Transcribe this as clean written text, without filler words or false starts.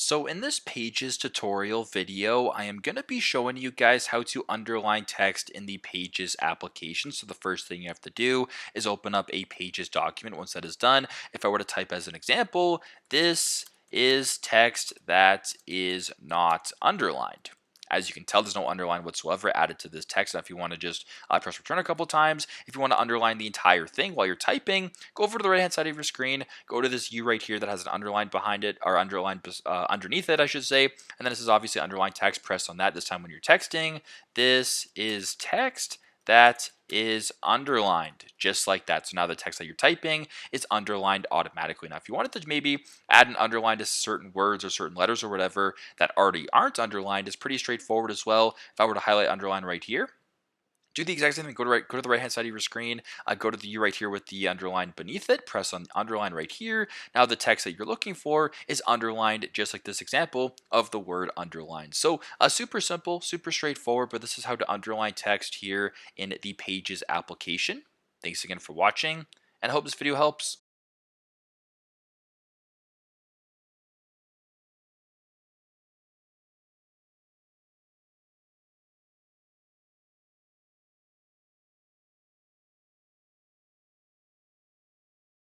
So in this Pages tutorial video, I am going to be showing you guys how to underline text in the Pages application. So the first thing you have to do is open up a Pages document. Once that is done, if I were to type as an example, this is text that is not underlined. As you can tell, there's no underline whatsoever added to this text. Now, if you want to just press return a couple times, if you want to underline the entire thing while you're typing, go over to the right hand side of your screen, go to this U right here that has an underline behind it, or underline underneath it, I should say. And then this is obviously underlined text. Press on that this time when you're texting. This is text that is underlined, just like that. So now the text that you're typing is underlined automatically. Now, if you wanted to maybe add an underline to certain words or certain letters or whatever that already aren't underlined, it's pretty straightforward as well. If I were to highlight underline right here, do the exact same thing. Go to the right hand side of your screen. Go to the U right here with the underline beneath it. Press on underline right here. Now the text that you're looking for is underlined, just like this example of the word underline. So super simple, super straightforward. But this is how to underline text here in the Pages application. Thanks again for watching, and I hope this video helps.